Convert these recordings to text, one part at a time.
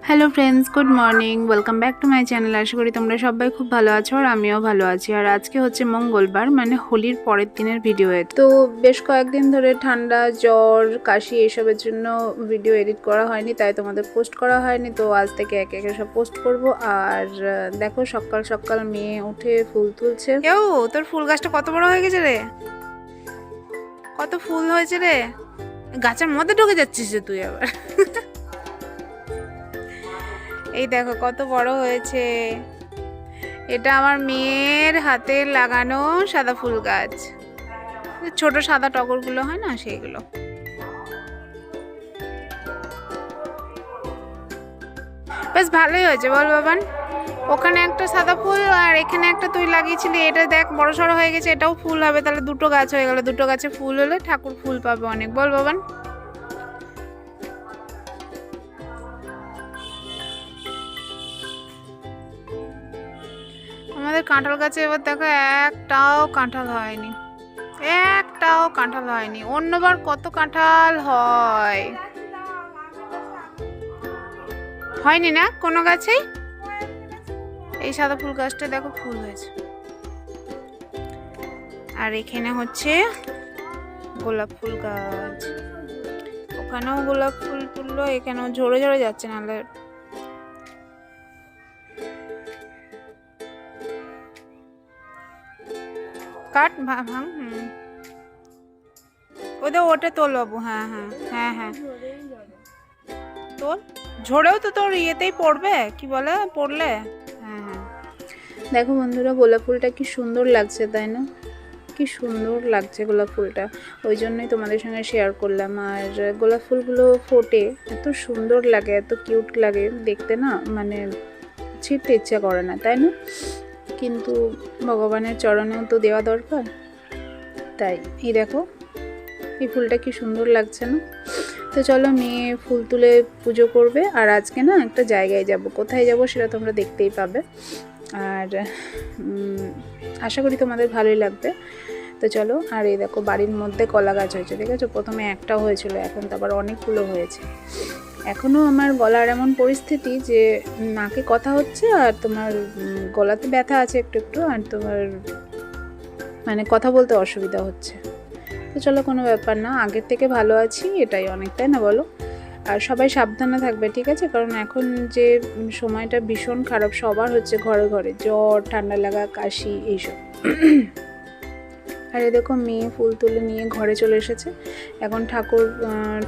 Hello friends, good morning, welcome back to my channel. আশা করি তোমরা সবাই খুব ভালো আছো আর আমিও ভালো আছি। আর আজকে হচ্ছে মঙ্গলবার, মানে হোলির পরের দিনের ভিডিও তো বেশ কয়েকদিন ধরে ঠান্ডা, জ্বর, কাশি এসবের জন্য ভিডিও এডিট করা হয়নি, তাই তোমাদের পোস্ট করা হয়নি। তো আজ থেকে একে একে সব পোস্ট করব। আর দেখো সকাল সকাল মেয়ে উঠে ফুল তুলছে। তোর ফুল গাছটা কত বড় হয়ে গেছে রে, কত ফুল হয়েছে রে, গাছের মধ্যে ঢুকে যাচ্ছিস যে তুই আবার। এই দেখো কত বড় হয়েছে। এটা আমার মেয়ের হাতে লাগানো সাদা ফুল গাছ, ছোট সাদা টগরগুলো হয় না, সেইগুলো। বেশ ভালোই হয়েছে বল বাবান। ওখানে একটা সাদা ফুল আর এখানে একটা তুই লাগিয়েছিলি, এটা দেখ বড় সড়ো হয়ে গেছে, এটাও ফুল হবে। তাহলে দুটো গাছ হয়ে গেল, দুটো গাছে ফুল হলে ঠাকুর ফুল পাবে অনেক, বল বাবান। আমাদের কাঁঠাল গাছে এবার দেখো একটাও কাঁঠাল হয়নি, একটাও কাঁঠাল হয়নি। অন্যবার কত কাঁঠাল হয়নি না কোনো গাছেই। এই সাদা ফুল গাছটা দেখো ফুল হয়েছে। আর এখানে হচ্ছে গোলাপ ফুল গাছ, ওখানেও গোলাপ ফুল তুললো, এখানেও ঝরে ঝরে যাচ্ছে, নাহলে কাট ভাঙ। ওটা তোল বাবু। হ্যাঁ হ্যাঁ হ্যাঁ হ্যাঁ তোর ঝরেও তো তোর ইয়েতেই পড়বে, কি বলে পড়লে। হ্যাঁ হ্যাঁ দেখো বন্ধুরা, গোলাপ ফুলটা কি সুন্দর লাগছে, তাই না? কি সুন্দর লাগছে গোলাপ ফুলটা, ওই জন্যই তোমাদের সঙ্গে শেয়ার করলাম। আর গোলাপ ফুলগুলো ফোটে এত সুন্দর লাগে, এত কিউট লাগে দেখতে না, মানে ছিঁড়তে ইচ্ছা করে না, তাই না? কিন্তু ভগবানের চরণেও তো দেওয়া দরকার, তাই এই দেখো এই ফুলটা কি সুন্দর লাগছে না? তো চলো মেয়ে ফুল তুলে পুজো করবে। আর আজকে না একটা জায়গায় যাব, কোথায় যাব সেটা তোমরা দেখতেই পাবে। আর আশা করি তোমাদের ভালোই লাগবে। তো চলো। আর এই দেখো বাড়ির মধ্যে কলা গাছ হয়েছে, দেখেছো? প্রথমে একটাও হয়েছিল, এখন তো আবার অনেকগুলো হয়েছে। এখনও আমার গলার এমন পরিস্থিতি যে নাকে কথা হচ্ছে আর তোমার গলাতে ব্যথা আছে একটু একটু, আর তোমার মানে কথা বলতে অসুবিধা হচ্ছে। তো চলো, কোনো ব্যাপার না, আগের থেকে ভালো আছি, এটাই অনেক, তাই না বলো? আর সবাই সাবধানে থাকবে, ঠিক আছে? কারণ এখন যে সময়টা ভীষণ খারাপ, সবার হচ্ছে ঘরে ঘরে জ্বর, ঠান্ডা লাগা, কাশি, এইসব। আর এ দেখো মেয়ে ফুল তুলে নিয়ে ঘরে চলে এসেছে। এখন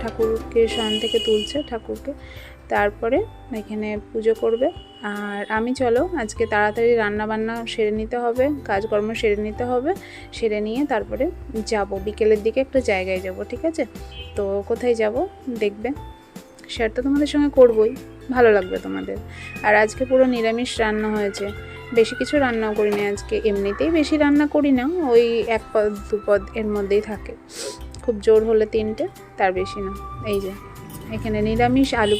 ঠাকুরকে শয়ন থেকে তুলছে ঠাকুরকে, তারপরে এখানে পুজো করবে। আর আমি চলো আজকে তাড়াতাড়ি রান্না বান্না সেরে নিতে হবে, কাজকর্ম সেরে নিতে হবে, সেরে নিয়ে তারপরে যাব বিকেলের দিকে একটা জায়গায় যাব, ঠিক আছে? তো কোথায় যাব দেখবে, শেয়ার তো তোমাদের সঙ্গে করবই, ভালো লাগবে তোমাদের। আর আজকে পুরো নিরামিষ রান্না হয়েছে, বেশি কিছু রান্নাও করি না আজকে, এমনিতেই বেশি রান্না করি না, ওই এক পদ দু পদ এর মধ্যেই থাকে, খুব জোর হলে 3টে, তার বেশি না। এই যে এখানে নিরামিষ আলু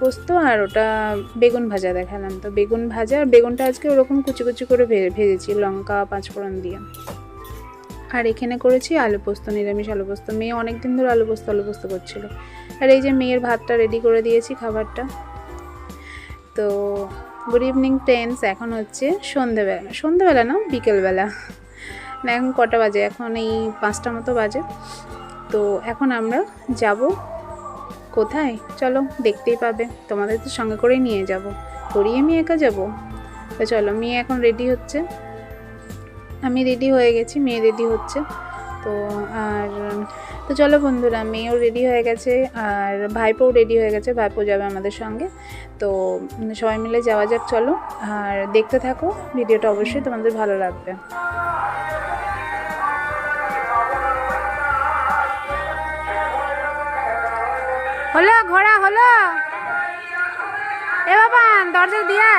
পোস্ত আর ওটা বেগুন ভাজা দেখালাম, তো বেগুন ভাজা। আর বেগুনটা আজকে ওরকম কুচি কুচি করে ভেজেছি লঙ্কা 5 ফোড়ন দিয়ে। আর এখানে করেছি আলু পোস্ত, নিরামিষ আলু পোস্ত। মেয়ে অনেক দিন ধরে আলু পোস্ত করছিল। আর এই যে মেয়ের ভাতটা রেডি করে দিয়েছি, খাবারটা। তো গুড ইভিনিং ফ্রেন্ডস, এখন হচ্ছে সন্ধেবেলা না, বিকেলবেলা না, এখন কটা বাজে, এখন এই 5টা মতো বাজে। তো এখন আমরা যাব কোথায়, চলো দেখতেই পাবে, তোমাদের তো সঙ্গে করেই নিয়ে যাব, করি আমি একা যাব? তো চলো, মেয়ে এখন রেডি হচ্ছে, আমি রেডি হয়ে গেছি, মেয়ে রেডি হচ্ছে। তো আর তো চলো বন্ধুরা, মেয়েও রেডি হয়ে গেছে আর ভাইপোও রেডি হয়ে গেছে, ভাইপো যাবে আমাদের সঙ্গে। তো সবাই মিলে যাওয়া যাক, চলো। আর দেখতে থাকো ভিডিওটা, অবশ্যই তোমাদের ভালো লাগবে। হলো ঘোড়া হলো, এ বাবা দরজা দিয়ে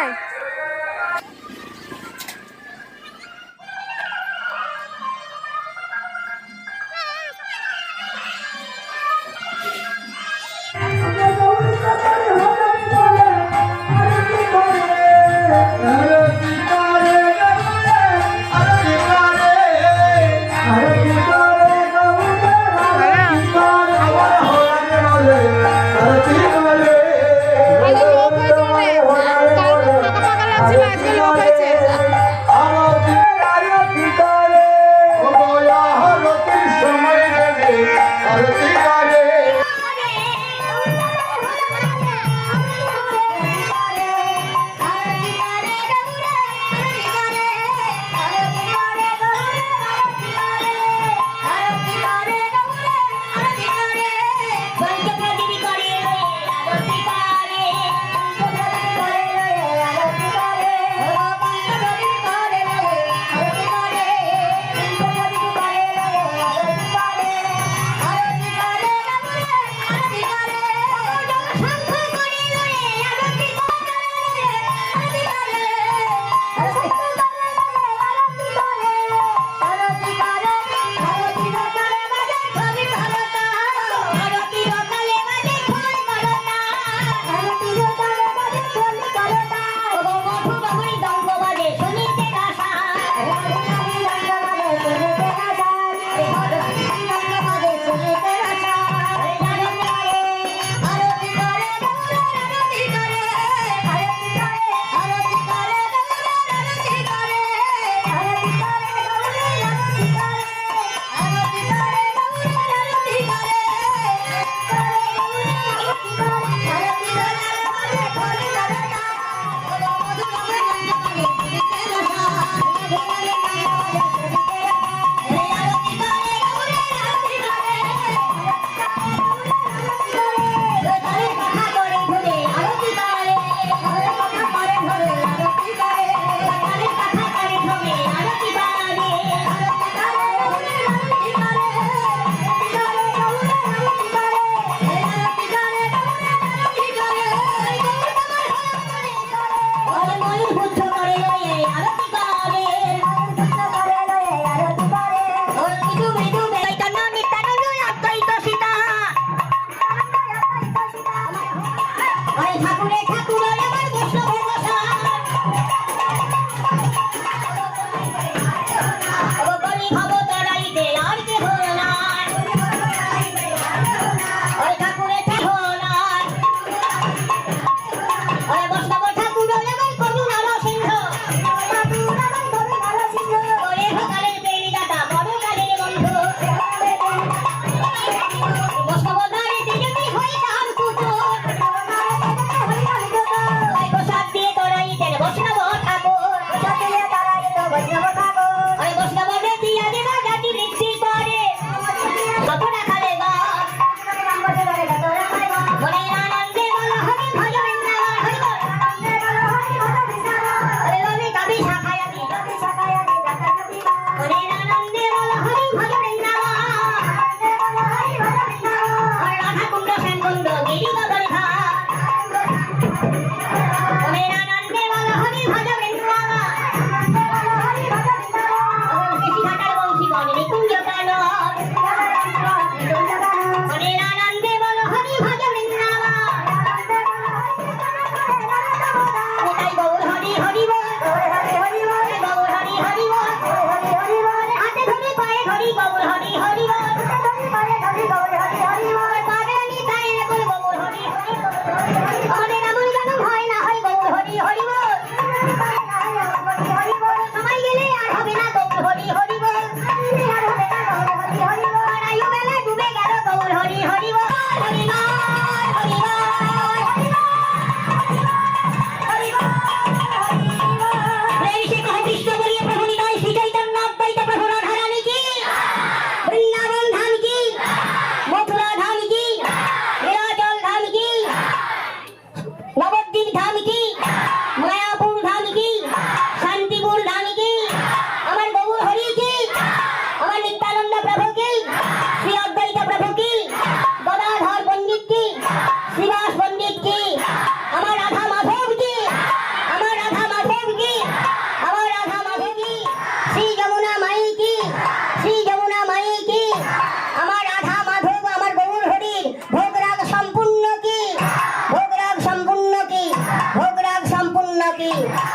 की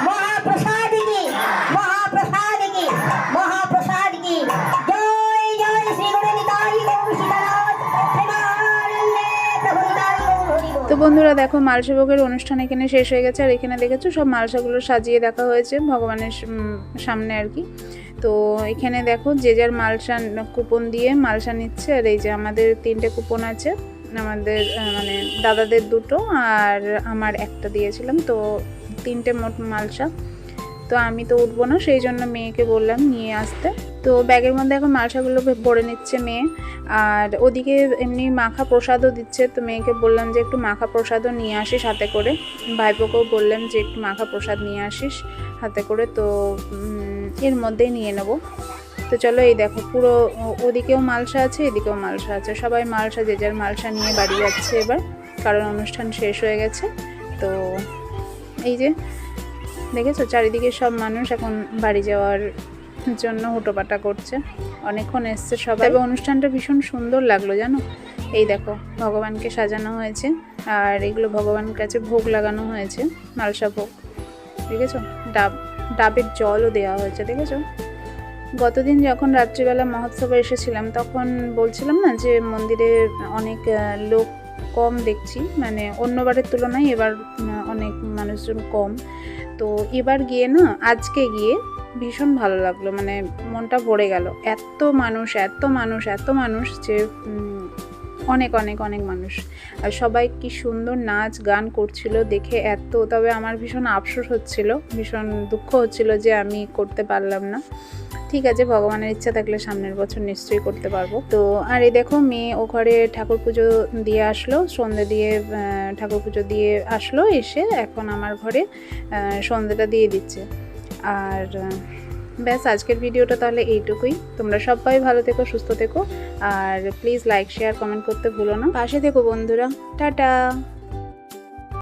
महाप्रसाद की महाप्रसाद की महाप्रसाद की जय जय श्री गुरु निताई गौर सीतानाथ प्रेमानंदे प्रभु निताई गौर हरि बोल। তো বন্ধুরা দেখো মালসা ভোগের অনুষ্ঠান এখানে শেষ হয়ে গেছে। আর এখানে দেখেছো সব মালসাগুলো সাজিয়ে রাখা হয়েছে ভগবানের সামনে আর কি। তো এখানে দেখো যে যার মালসা কুপন দিয়ে মালসা নিচ্ছে। আর এই যে আমাদের 3টে কুপন আছে, আমাদের মানে দাদাদের 2টো আর আমার একটা দিয়েছিলাম, তো 3টে মোট মালসা। তো আমি তো উঠবো না, সেই জন্য মেয়েকে বললাম নিয়ে আসতে। তো ব্যাগের মধ্যে এখন মালসাগুলো ভরে নিচ্ছে মেয়ে। আর ওদিকে এমনি মাখা প্রসাদও দিচ্ছে, তো মেয়েকে বললাম যে একটু মাখা প্রসাদও নিয়ে আসিস হাতে করে। ভাইপোকেও বললাম যে একটু মাখা প্রসাদ নিয়ে আসিস হাতে করে, তো এর মধ্যেই নিয়ে নেব। তো চলো এই দেখো পুরো ওদিকেও মালসা আছে এদিকেও মালসা আছে, সবাই মালসা যে যার মালসা নিয়ে বাড়ি যাচ্ছে এবার, কারণ অনুষ্ঠান শেষ হয়ে গেছে। তো এই যে দেখেছো চারিদিকে সব মানুষ এখন বাড়ি যাওয়ার জন্য হুটোপাটা করছে, অনেকক্ষণ এসছে সবাই। তবে অনুষ্ঠানটা ভীষণ সুন্দর লাগলো জানো। এই দেখো ভগবানকে সাজানো হয়েছে আর এগুলো ভগবানের কাছে ভোগ লাগানো হয়েছে, মালসা ভোগ দেখেছো। ডাবের জলও দেওয়া হয়েছে দেখেছো। গতদিন যখন রাত্রিবেলা মহোৎসবে এসেছিলাম তখন বলছিলাম না যে মন্দিরে অনেক লোক কম দেখছি, মানে অন্যবারের তুলনায় এবার অনেক মানুষজন কম। তো এবার গিয়ে না, আজকে গিয়ে ভীষণ ভালো লাগলো, মানে মনটা ভরে গেল। এত মানুষ এত মানুষ এত মানুষ যে অনেক অনেক অনেক মানুষ। আর সবাই কি সুন্দর নাচ গান করছিল দেখে এত, তবে আমার ভীষণ আফসোস হচ্ছিল, ভীষণ দুঃখ হচ্ছিল যে আমি করতে পারলাম না। ঠিক আছে, ভগবানের ইচ্ছা থাকলে সামনের বছর নিশ্চয়ই করতে পারবো। তো আর এই দেখো মেয়ে ও ঘরে ঠাকুর পুজো দিয়ে আসলো, সন্ধ্যে দিয়ে ঠাকুর পুজো দিয়ে আসলো, এসে এখন আমার ঘরে সন্ধ্যেটা দিয়ে দিচ্ছে। আর ব্যাস আজকের ভিডিওটা তাহলে এইটুকুই। তোমরা সবাই ভালো থেকো, সুস্থ থেকো, আর প্লিজ লাইক শেয়ার কমেন্ট করতে ভুলো না। পাশে থেকো বন্ধুরা, টাটা।